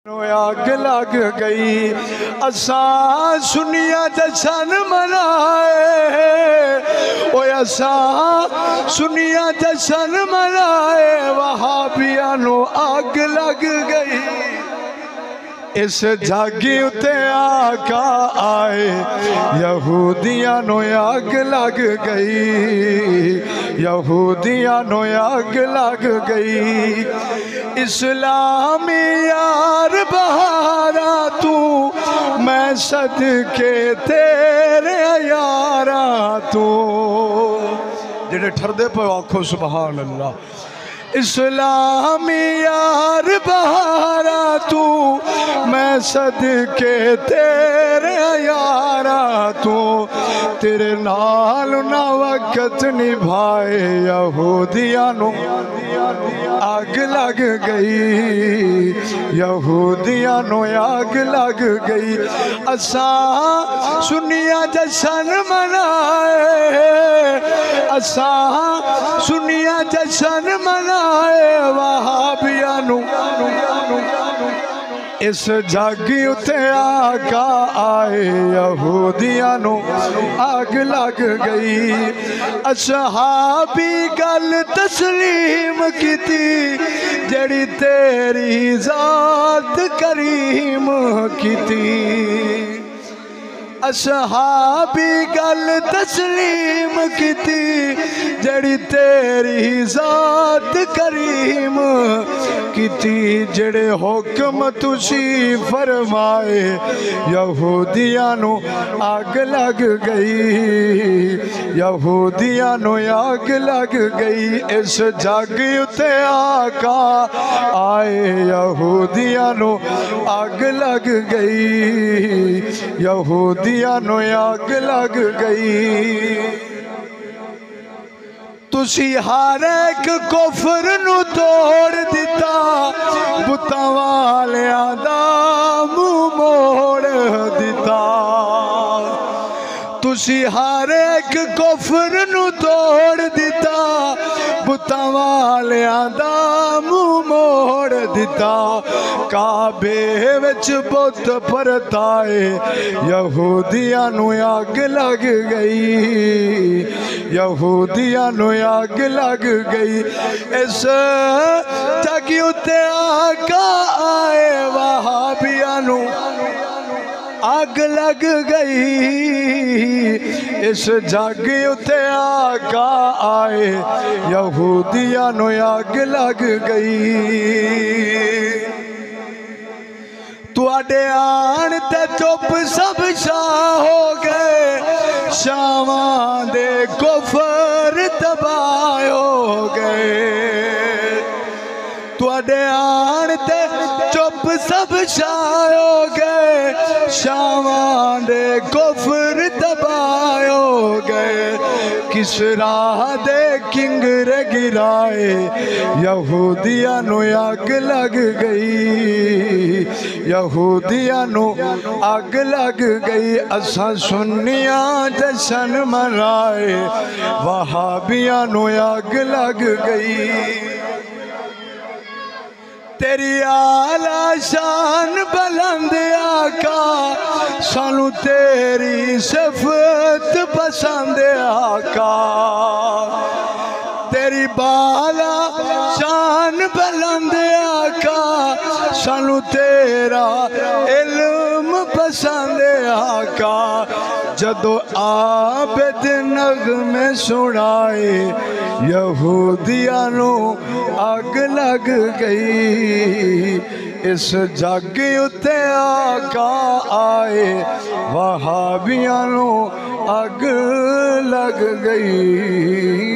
آگ لگ گئی اساں سنیا جشن منائے اساں سنیا جشن منائے وہابیاں نو آگ لگ گئی اس جاگی اتے آقا آئے یہودیاں نو آگ لگ گئی یہودیاں نو آگ لگ گئی اسلامی یار بہارا تو میں صدقے تیرے یارا تو جڑے ٹھر دے پہ آنکھو سبحان اللہ اسلامی یار بہارا تو میں صدقے تیرے یارا تو تیرے نال نہ وقت نبھائے یہودیاں نو آگ لگ گئی یہودیاں نو آگ لگ گئی اساں سنیا جشن منائے اساں سنیا جشن منائے وہابیاں نو اس جاگی اتے آقا آئے یہودیاں نو آگ لگ گئی اصحابی گل تسلیم کیتی جڑی تیری ذات کریم کیتی اصحابی گل تسلیم کیتی جڑی تیری ذات کریم کیتی جڑے حکم تسی فرمائے یہودیاں نو آگ لگ گئی یہودیاں نو آگ لگ گئی اس جاگی اتے آقا آئے یہودیاں نو آگ لگ گئی یہودیاں نو آگ لگ گئی تسی ہر ایک کفر نو توڑ دیتا بتاں والیاں دا منہ موڑ دیتا تسی ہر ایک کفر نو توڑ دیتا بتاں والیاں دا منہ موڑ دیتا کعبے وچ بت پرتائے یہودیاں نو آگ لگ گئی یہودیاں نو آگ لگ گئی اس جاگی اتے آقا آئے وہابیاں نو آگ لگ گئی اس جاگی اتے آقا آئے یہودیاں نو آگ لگ گئی تو آڈے آن تے چپ سب شاہ ہو گئے شامان دے کفر تباہ ہو گئے تو آڈے آن تے چپ سب شاہ ہو گئے شامان دے کفر تباہ ہو گئے کس راہ دے کنگر گرائے یہودیاں نو آگ لگ گئی یہودیاں نو آگ لگ گئی اساں سنیاں جشن منائے وہابیاں نو آگ لگ گئی تیری اعلیٰ شان بلند آقا سانو تیری صفت پسند آقا تیری بالا شان بلند آقا سانو تیرا علم پسند آقا جدو عابد نغمے سنائے یہودیاں نو آگ لگ گئی اس جاگی اتے آقا آئے وہابیاں نو آگ لگ گئی